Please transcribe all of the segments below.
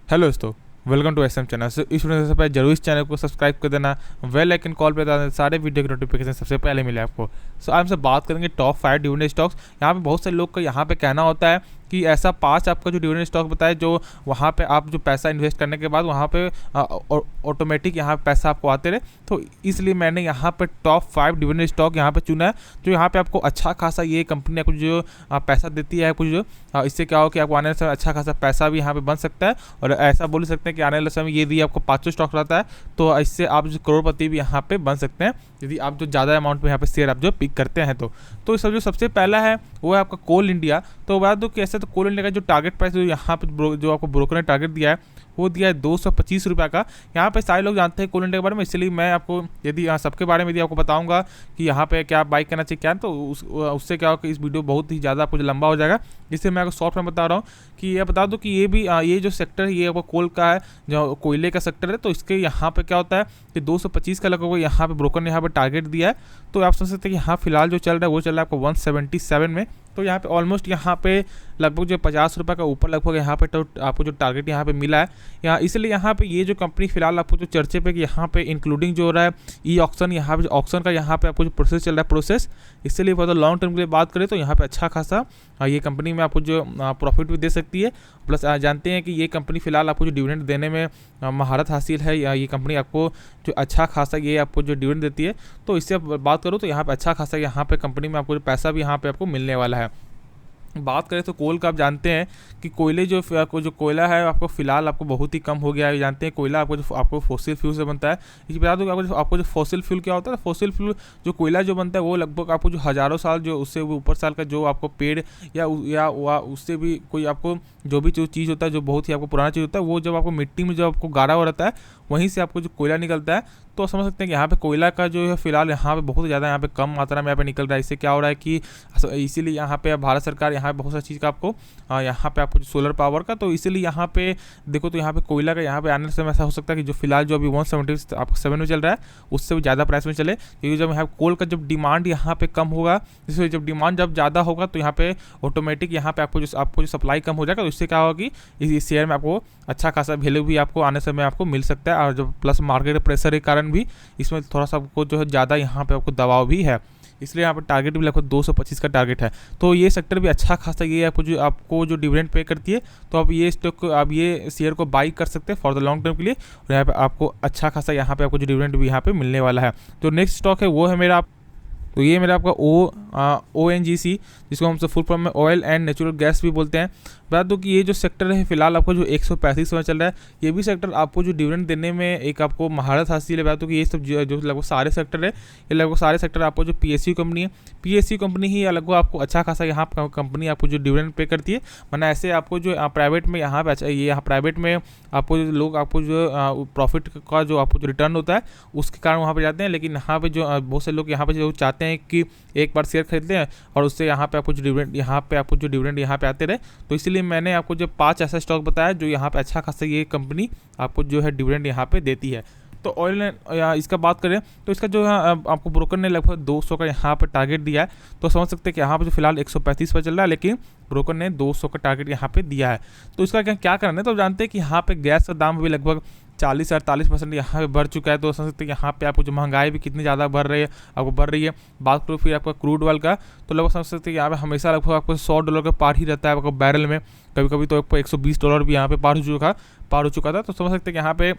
Hello दोस्तों, welcome to SM channel. इस video से पहले जरूर इस चैनल को सब्सक्राइब कर देना, बेल आइकन कॉल पे बता देना, सारे वीडियो की नोटिफिकेशन सबसे पहले मिले आपको। सो आज हमसे बात करेंगे टॉप 5 डिविडेंड स्टॉक्स। यहाँ पे बहुत सारे लोग का यहाँ पे कहना होता है कि ऐसा 5 आपका जो डिविडेंड स्टॉक बताए जो वहाँ पे आप जो पैसा इन्वेस्ट करने के बाद वहाँ पे ऑटोमेटिक यहाँ पैसा आपको आते रहे। तो इसलिए मैंने यहाँ पे टॉप 5 डिविडेंड स्टॉक यहाँ पे चुना है जो यहाँ पे आपको अच्छा खासा ये कंपनी आपको जो पैसा देती है कुछ जो इससे क्या हो कि आपको आने वाले समय अच्छा खासा पैसा भी यहाँ पे बन सकता है। और ऐसा बोल सकते हैं कि आने वाले समय यदि आपको 500 स्टॉक रहता है तो इससे आप जो करोड़पति भी यहाँ पे बन सकते हैं यदि आप जो ज़्यादा अमाउंट में यहाँ पे शेयर आप जो पिक करते हैं। तो सब जो सबसे पहला है वो है आपका कोल इंडिया। तो बता दो कि ऐसे तो कोल इंडिया का जो टारगेट प्राइस जो यहाँ पे जो आपको ब्रोकर ने टारगेट दिया है वो दिया है 225 रुपये का। यहाँ पे सारे लोग जानते हैं कोल इंडिया के बारे में, इसलिए मैं आपको यदि सबके बारे में यदि आपको बताऊंगा कि यहाँ पे क्या बाइक करना चाहिए क्या, तो उससे क्या हो कि इस वीडियो बहुत ही ज़्यादा आपको लंबा हो जाएगा। इसलिए मैं आपको शॉर्ट में बता रहा हूँ कि ये बता दूँ कि ये भी ये जो सेक्टर है ये आपको कोल का है, जो कोयले का सेक्टर है। तो इसके यहाँ पे क्या होता है कि 225 का लगभग यहाँ पे ब्रोकर ने यहाँ पे टारगेट दिया है। तो आप समझ सकते हैं कि यहाँ फिलहाल जो चल रहा है वो चल रहा है आपको 177 में। तो यहाँ पे ऑलमोस्ट यहाँ पे लगभग जो 50 रुपये का ऊपर लगभग यहाँ पे तो आपको जो टारगेट यहाँ पे मिला है यहाँ, इसलिए यहाँ पे ये जो कंपनी फिलहाल आपको जो चर्चे पे कि यहाँ पे इंक्लूडिंग जो हो रहा है ई ऑक्शन, यहाँ पे ऑक्शन का यहाँ पे आपको जो प्रोसेस चल रहा है प्रोसेस, इसलिए बहुत लॉन्ग टर्म के लिए बात करें तो यहाँ पे अच्छा खासा ये कंपनी में आपको जो प्रॉफिट भी दे सकती है। प्लस जानते हैं कि ये कंपनी फिलहाल आपको जो डिविडेंड देने में महारत हासिल है, या ये कंपनी आपको जो अच्छा खासा ये आपको जो डिविडेंड देती है। तो इससे बात करूँ तो यहाँ पे अच्छा खासा यहाँ पे कंपनी में आपको जो पैसा भी यहाँ पे आपको मिलने वाला है। बात करें तो कोल का आप जानते हैं कि कोयले जो आपको जो कोयला है आपको फिलहाल आपको बहुत ही कम हो गया है। जानते हैं कोयला आपको जो आपको फॉसिल फ्यूल से बनता है। ये बता दूँ कि आपको जो फॉसिल फ्यूल क्या होता है, फॉसिल फ्यूल जो कोयला जो बनता है वो लगभग आपको जो हज़ारों साल जो उससे ऊपर साल का जो आपको पेड़ या उससे भी कोई आपको जो भी जो चीज़ होता है जो बहुत ही आपको पुराना चीज़ होता है वो जब आपको मिट्टी में जब आपको गाड़ा हुआ रहता है वहीं से आपको जो कोयला निकलता है। तो समझ सकते हैं कि यहाँ पे कोयला का जो है फिलहाल यहाँ पे बहुत ज़्यादा यहाँ पे कम मात्रा में यहाँ पे निकल रहा है। इससे क्या हो रहा है कि इसीलिए यहाँ पे भारत सरकार यहाँ पे बहुत सारी चीज़ का आपको यहाँ पे आपको जो सोलर पावर का, तो इसीलिए यहाँ पे देखो तो यहाँ पे कोयला का यहाँ पे आने से ऐसा हो सकता है कि जो फिलहाल जो अभी 177 आपको 7 में चल रहा है उससे भी ज़्यादा प्राइस में चले, क्योंकि जब यहाँ कोल का जब डिमांड यहाँ पे कम होगा, जिससे जब डिमांड जब ज़्यादा होगा तो यहाँ पे ऑटोमेटिक यहाँ पे आपको जो सप्लाई कम हो जाएगा। तो इससे क्या होगा कि इस शेयर में आपको अच्छा खासा वैल्यू भी आपको आने समय आपको मिल सकता है। और जो प्लस मार्केट प्रेशर के कारण भी इसमें थोड़ा सा आपको जो है ज़्यादा यहाँ पे आपको दबाव भी है, इसलिए यहाँ पर टारगेट भी लगभग 225 का टारगेट है। तो ये सेक्टर भी अच्छा खासा ये आपको जो डिविडेंड पे करती है, तो आप ये स्टॉक आप ये शेयर को बाई कर सकते हैं फॉर द लॉन्ग टर्म के लिए। और यहाँ पे आपको अच्छा खासा यहाँ पे आपको जो डिविडेंड भी यहाँ पे मिलने वाला है। तो नेक्स्ट स्टॉक है वो है मेरा, तो ये मेरा आपका ONGC, जिसको हम फुल फॉर्म में ऑयल एंड नेचुरल गैस भी बोलते हैं। बता दूँ कि ये जो सेक्टर है फिलहाल आपको जो 135 में चल रहा है, ये भी सेक्टर आपको जो डिविडेंड देने में एक आपको महारत हासिल है। बता दूँ कि ये सब जो लगभग सारे सेक्टर है, ये लगभग सारे सेक्टर आपको जो PSU कंपनी है, PSU कंपनी ही लगभग आपको अच्छा खासा यहाँ कंपनी आपको जो डिविडेंड पे करती है। वरना ऐसे आपको जो प्राइवेट में यहाँ पे अच्छा ये यहाँ प्राइवेट में आपको जो लोग आपको जो प्रॉफिट का जो आपको जो रिटर्न होता है उसके कारण वहाँ पर जाते हैं, लेकिन यहाँ पे जो बहुत से लोग यहाँ पे जो चाहते हैं कि एक बार शेयर खरीदते हैं और उससे यहाँ पे आपको जो डिविडेंड यहाँ पे आते रहे। तो इसलिए मैंने आपको जो 5 ऐसा स्टॉक बताया जो यहाँ पे अच्छा खासा ये कंपनी आपको जो है डिविडेंड यहाँ पे देती है। तो ऑयल इसका बात करें तो इसका जो है आपको ब्रोकर ने लगभग 200 का यहाँ पे टारगेट दिया है। तो समझ सकते हैं कि यहाँ पे जो फिलहाल 135 पर चल रहा है, लेकिन ब्रोकर ने 200 का टारगेट यहाँ पे दिया है। तो इसका क्या करना है, तो जानते हैं कि यहाँ पे गैस का दाम भी लगभग 40-48% यहाँ पे बढ़ चुका है। तो समझ सकते हैं यहाँ पे आपको जो महंगाई भी कितनी ज़्यादा बढ़ रही है। बात करो फिर आपका क्रूड ऑयल का, तो लगभग समझ सकते हैं यहाँ पे हमेशा लगभग आपको $100 का पार ही रहता है आपको बैरल में, कभी कभी तो आपको $120 भी यहाँ पे पार हो चुका था। तो समझ सकते हैं कि यहाँ पे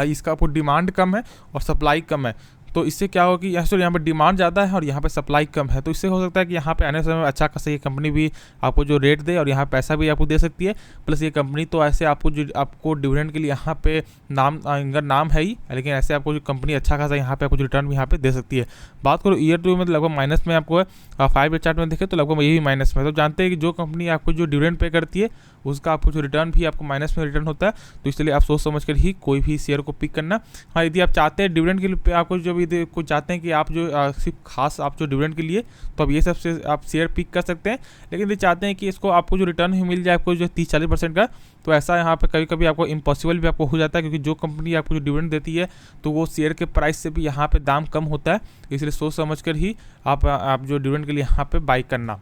इसका आपको डिमांड कम है और सप्लाई कम है। तो इससे क्या होगा कि यहाँ पर डिमांड ज़्यादा है और यहाँ पे सप्लाई कम है। तो इससे हो सकता है कि यहाँ पे आने समय में अच्छा खासा ये कंपनी भी आपको जो रेट दे और यहाँ पैसा भी आपको दे सकती है। प्लस ये कंपनी तो ऐसे आपको डिविडेंड के लिए यहाँ पे नाम है ही, लेकिन ऐसे आपको जो कंपनी अच्छा खासा यहाँ पे आपको रिटर्न भी यहाँ पे दे सकती है। बात करो ईयर टू में लगभग माइनस में आपको 5 ईयर चार्ट में देखें तो लगभग ये भी माइनस में। तो जानते हैं कि जो कंपनी आपको जो डिविडेंड पे करती है उसका आपको जो रिटर्न भी आपको माइनस में रिटर्न होता है। तो इसलिए आप सोच समझ कर ही कोई भी शेयर को पिक करना। हाँ, यदि आप चाहते हैं डिविडेंड के लिए आपको जो भी कुछ चाहते हैं कि आप जो सिर्फ खास आप जो डिविडेंड के लिए, तो अब ये सब से आप शेयर पिक कर सकते हैं। लेकिन यदि चाहते हैं कि इसको आपको जो रिटर्न ही मिल जाए आपको जो 30-40% का, तो ऐसा यहाँ पे कभी कभी आपको इम्पॉसिबल भी आपको हो जाता है, क्योंकि जो कंपनी आपको जो डिविडेंड देती है तो वो शेयर के प्राइस से भी यहाँ पे दाम कम होता है। इसलिए सोच समझ कर ही आप जो डिविडेंड के लिए यहाँ पे बाई करना।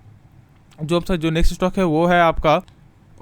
जो नेक्स्ट स्टॉक है वो है आपका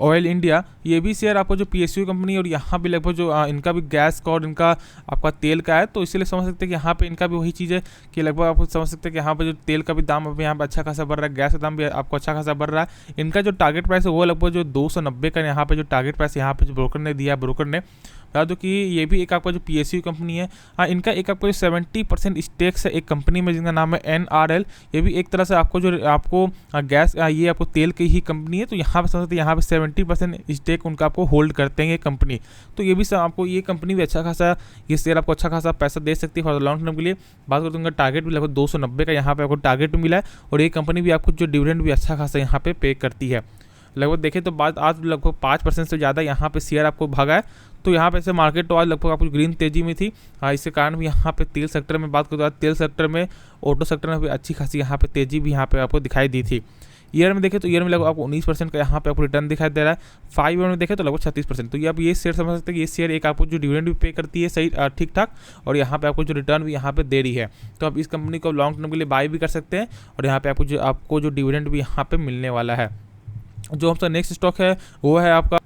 ऑयल इंडिया, ये भी शेयर आपको जो PSU कंपनी है और यहाँ भी लगभग जो इनका भी गैस का और इनका आपका तेल का है, तो इसीलिए समझ सकते हैं कि यहाँ पे इनका भी वही चीज़ है कि लगभग आप समझ सकते हैं कि यहाँ पे जो तेल का भी दाम अब यहाँ पे अच्छा खासा बढ़ रहा है, गैस का दाम भी आपको अच्छा खासा बढ़ रहा है। इनका जो टारगेट प्राइस है वो लगभग जो 290 का यहाँ पे जो टारगेट प्राइस यहाँ पे जो ब्रोकर ने दिया, ब्रोकर ने बता दो कि ये भी एक आपका जो PSU कंपनी है। हाँ, इनका एक आपको जो 70% स्टेक्स है एक कंपनी में जिनका नाम है NRL। ये भी एक तरह से आपको जो आपको गैस ये आपको तेल की ही कंपनी है, तो यहाँ पे समझते हैं यहाँ पे 70% स्टेक उनका आपको होल्ड करते हैं ये कंपनी। तो ये भी आपको ये कंपनी भी अच्छा खासा, ये शेयर आपको अच्छा खासा पैसा दे सकती है फॉर लॉन्ग टर्म के लिए। बात करें तो उनका टारगेट भी लगभग 290 का यहाँ पे आपको टारगेट मिला है, और ये कंपनी भी आपको जो डिविडेंड भी अच्छा खासा यहाँ पे करती है। लगभग देखें तो बात आज लगभग 5% से ज़्यादा यहाँ पे शेयर आपको भागा है। तो यहाँ पे से मार्केट तो आज लगभग आपको ग्रीन तेजी में थी। हाँ, इसके कारण भी यहाँ पे तेल सेक्टर में बात करें तो तेल सेक्टर में, ऑटो सेक्टर में भी अच्छी खासी यहाँ पे तेजी भी यहाँ पे आपको दिखाई दी थी। ईयर में देखें तो ईयर में लगभग आपको 19% का यहाँ पे आपको रिटर्न दिखाई दे रहा है। 5 ईयर में देखें तो लगभग 36%। तो ये आप ये शेयर समझ सकते हैं कि ये शेयर एक आपको जो डिविडेंड भी पे करती है सही ठीक ठाक, और यहाँ पे आपको जो रिटर्न भी यहाँ पे दे रही है। तो आप इस कंपनी को लॉन्ग टर्म के लिए बाय भी कर सकते हैं, और यहाँ पे आपको जो डिविडेंड भी यहाँ पे मिलने वाला है। जो हमसे नेक्स्ट स्टॉक है वो है आपका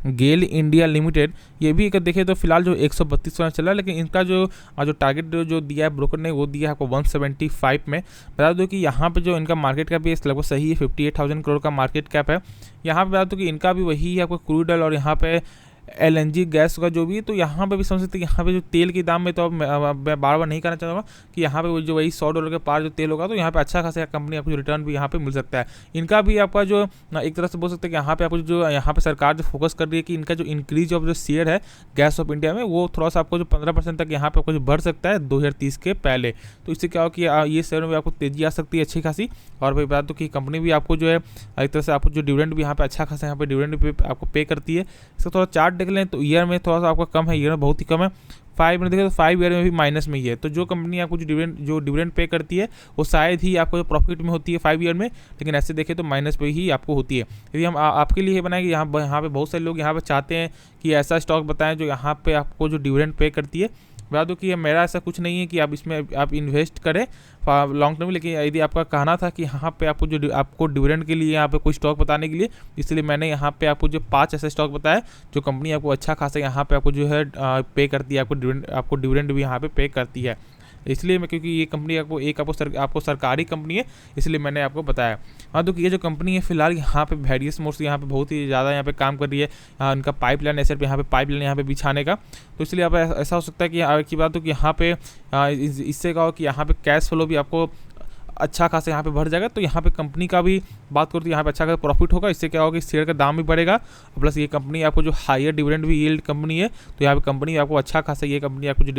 गेल इंडिया लिमिटेड। ये भी अगर देखें तो फिलहाल जो 132 चल रहा है, लेकिन इनका जो टारगेट जो दिया है ब्रोकर ने वो दिया है आपको 175 में। बता दो कि यहाँ पे जो इनका मार्केट कैप है लगभग सही है, 58,000 करोड़ का मार्केट कैप है। यहाँ पे बता दो कि इनका भी वही है आपको क्रूड ऑयल और यहाँ पे LNG गैस का जो भी है। तो यहाँ पे भी समझ सकते हैं यहाँ पे जो तेल के दाम में, तो अब मैं बार बार नहीं कहना चाहूँगा कि यहाँ पे जो वही $100 के पार जो तेल होगा, तो यहाँ पे अच्छा खासा कंपनी आपको रिटर्न भी यहाँ पे मिल सकता है। इनका भी आपका जो एक तरह से बोल सकते हैं कि यहाँ पे आपको जो यहाँ पे सरकार जो फोकस कर रही है कि इनका जो इंक्रीज ऑफ जो शेयर है गैस ऑफ इंडिया में, वो थोड़ा सा आपको जो 15% तक यहाँ पे आपको जो बढ़ सकता है 2030 के पहले। तो इससे क्या हो कि ये शेयर में भी आपको तेजी आ सकती है अच्छी खासी। और भाई बता दो कि कंपनी भी आपको जो है एक तरह से आपको जो डिविडेंड भी यहाँ पे अच्छा खासा यहाँ पे डिविडेंड भी आपको पे करती है। इसका थोड़ा चार्ट देख लें तो ईयर में थोड़ा सा आपका कम है, ईयर में बहुत ही कम है। 5 में देखें तो 5 ईयर में भी माइनस में ही है। तो जो कंपनी आपको जो डिविडेंड पे करती है वो शायद ही आपको जो प्रॉफिट में होती है 5 ईयर में, लेकिन ऐसे देखें तो माइनस पे ही आपको होती है। यदि हम आपके लिए बनाएंगे यहाँ पे बहुत सारे लोग यहाँ पे चाहते हैं कि ऐसा स्टॉक बताएं जो यहाँ पे आपको जो डिविडेंड पे करती है। बता दो कि मेरा ऐसा कुछ नहीं है कि आप इसमें आप इन्वेस्ट करें लॉन्ग टर्म, लेकिन यदि आपका कहना था कि यहाँ पे आपको जो आपको डिविडेंड के लिए यहाँ पे कोई स्टॉक बताने के लिए, इसलिए मैंने यहाँ पे आपको जो 5 ऐसे स्टॉक बताया जो कंपनी आपको अच्छा खासा यहाँ पे आपको जो है पे करती है, आपको डिविडेंड भी यहाँ पे पे करती है। इसलिए मैं, क्योंकि ये कंपनी आपको सरकारी कंपनी है, इसलिए मैंने आपको बताया। हाँ, तो ये जो कंपनी है फिलहाल यहाँ पे वेरियस मोड्स यहाँ पे बहुत ही ज़्यादा यहाँ पे काम कर रही है। इनका पाइपलाइन एसेट पे यहाँ पे पाइपलाइन यहाँ पे बिछाने का, तो इसलिए आप ऐसा हो सकता है कि बात हो कि यहाँ पे इससे कहो कि यहाँ पे कैश फ्लो भी आपको अच्छा खासा यहाँ पे बढ़ जाएगा। तो यहाँ पे कंपनी का भी बात करो तो यहाँ पे अच्छा खासा प्रॉफिट होगा। इससे क्या होगा कि शेयर का दाम भी बढ़ेगा, प्लस ये कंपनी आपको जो हायर डिविडेंड भी यील्ड कंपनी है, तो यहाँ पे कंपनी आपको अच्छा खासा ये कंपनी आपको जो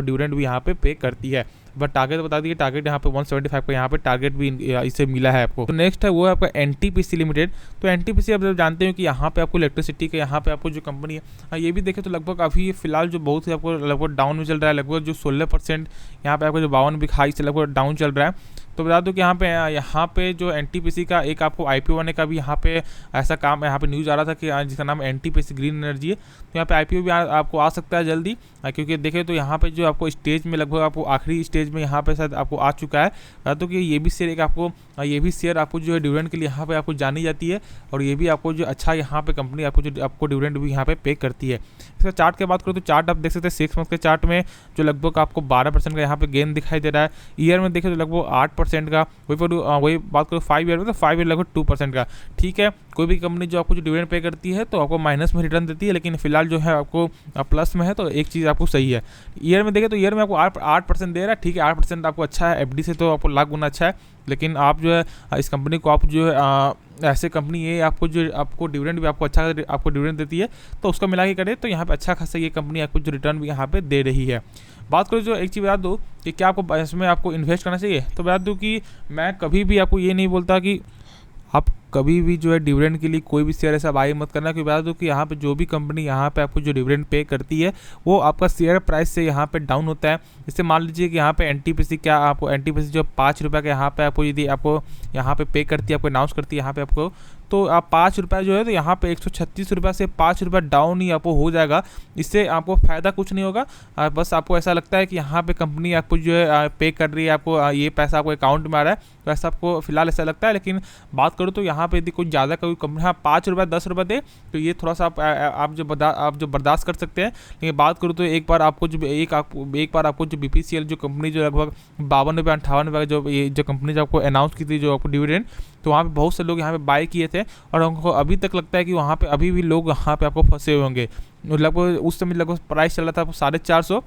डिविडेंड भी यहाँ पे करती है। बट टारगेट बता दिए, टारगेट यहाँ पे 175 का यहाँ पे टारगेट भी इसे मिला है आपको। तो नेक्स्ट है वो है आपका NTPC लिमिटेड। तो NTPC आप जब जानते हो कि यहाँ पे आपको इलेक्ट्रिसिटी का यहाँ पे आपको जो कंपनी है, ये भी देखें तो लगभग अभी फिलहाल जो बहुत ही आपको लगभग डाउन में चल रहा है, लगभग जो 16% यहाँ पे आपको जो 52 बिक हाई से लगभग डाउन चल रहा है। तो बता दो कि यहाँ पे जो NTPC का एक आपको IPO होने का भी यहाँ पे ऐसा काम यहाँ पे न्यूज़ आ रहा था कि जिसका नाम NTPC ग्रीन एनर्जी है। तो यहाँ पे IPO भी आपको आ सकता है जल्दी, क्योंकि देखें तो यहाँ पे जो आपको स्टेज में लगभग आपको आखिरी स्टेज में यहाँ पे शायद आपको आ चुका है। बता दो कि ये भी शेयर आपको जो है डिविडेंड के लिए यहाँ पे आपको जानी जाती है, और ये भी आपको जो अच्छा यहाँ पे कंपनी आपको डिविडेंड भी यहाँ पे पे है। इसका चार्ट की बात करो तो चार्ट आप देख सकते हैं 6 मंथ के चार्ट में जो लगभग आपको 12% का यहाँ पे गेन दिखाई दे रहा है। ईयर में देखें तो लगभग 8% का, वही बात करो 5 ईयर में तो 5 ईयर लगभग 2% का। ठीक है, कोई भी कंपनी जो आपको जो डिविडेंड पे करती है तो आपको माइनस में रिटर्न देती है, लेकिन फिलहाल जो है आपको प्लस में है, तो एक चीज़ आपको सही है। ईयर में देखें तो ईयर में आपको 8% दे रहा है। ठीक है, 8% आपको अच्छा है, FD से तो आपको लाख गुना अच्छा है, लेकिन आप जो है इस कंपनी को आप जो है ऐसे कंपनी है आपको डिविडेंड भी आपको अच्छा आपको डिविडेंड देती है, तो उसका मिला के करें तो यहाँ पे अच्छा खासा ये कंपनी आपको जो रिटर्न भी यहाँ पे दे रही है। बात करो जो एक चीज़ बता दो कि क्या आपको इसमें आपको इन्वेस्ट करना चाहिए, तो बता दूँ कि मैं कभी भी आपको ये नहीं बोलता कि आप कभी भी जो है डिविडेंड के लिए कोई भी शेयर ऐसा बाई मत करना, क्योंकि बता दो कि यहाँ पे जो भी कंपनी यहाँ पे आपको जो डिविडेंड पे करती है वो आपका शेयर प्राइस से यहाँ पे डाउन होता है। जैसे मान लीजिए कि यहाँ पे NTPC क्या आपको NTPC जो 5 रुपये का यहाँ पे आपको यदि आपको यहाँ पे करती है, आपको अनाउंस करती है यहाँ पे आपको, तो आप 5 रुपये जो है तो यहाँ पे 136 रुपये से 5 रुपये डाउन ही आपको हो जाएगा। इससे आपको फ़ायदा कुछ नहीं होगा, बस आपको ऐसा लगता है कि यहाँ पे कंपनी आपको जो है पे कर रही है, आपको ये पैसा आपको अकाउंट में आ रहा है, तो ऐसा आपको फिलहाल ऐसा लगता है। लेकिन बात करूँ तो यहाँ पे यदि कुछ ज़्यादा कोई कंपनी 5 रुपये 10 रुपये दे तो ये थोड़ा सा आप जो बर्दाश्त कर सकते हैं। लेकिन बात करूँ तो एक बार आपको जो BPCL जो कंपनी जो लगभग 52 रुपये 58 रुपये जो कंपनी जो आपको अनाउंस की थी जो आपको डिविडेंड, तो वहाँ पे बहुत से लोग यहाँ पे बाय किए थे और उनको अभी तक लगता है कि वहाँ पे अभी भी लोग वहाँ पे आपको फंसे हुए होंगे। लगभग उस समय लगभग प्राइस चल रहा था 450,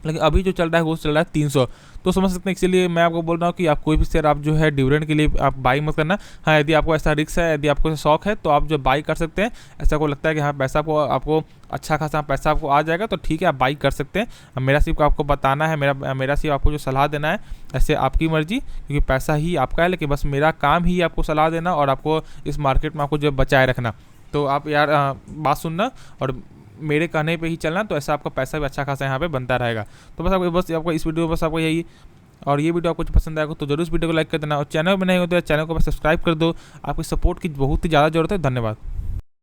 लेकिन अभी जो चल रहा है वो चल रहा है 300, तो समझ सकते हैं। इसीलिए मैं आपको बोल रहा हूँ कि आप कोई भी शेयर आप जो है डिविडेंड के लिए आप बाई मत करना। हाँ, यदि आपको ऐसा रिस्क है, यदि आपको शौक है तो आप जो बाई कर सकते हैं। ऐसा को लगता है कि हाँ पैसा को आपको अच्छा खासा पैसा आपको आ जाएगा तो ठीक है, आप बाई कर सकते हैं। मेरा सिर्फ आपको बताना है, मेरा सिर्फ आपको जो सलाह देना है, ऐसे आपकी मर्जी, क्योंकि पैसा ही आपका है, लेकिन बस मेरा काम ही आपको सलाह देना और आपको इस मार्केट में आपको जो बचाए रखना। तो आप यार बात सुनना और मेरे कहने पे ही चलना, तो ऐसा आपका पैसा भी अच्छा खासा यहाँ पे बनता रहेगा। तो बस आपको इस वीडियो में बस आपको यही, और ये वीडियो आपको कुछ पसंद आएगा तो जरूर इस वीडियो को लाइक कर देना और चैनल में नहीं हो तो चैनल को बस सब्सक्राइब कर दो। आपकी सपोर्ट की बहुत ही ज़्यादा जरूरत है। धन्यवाद।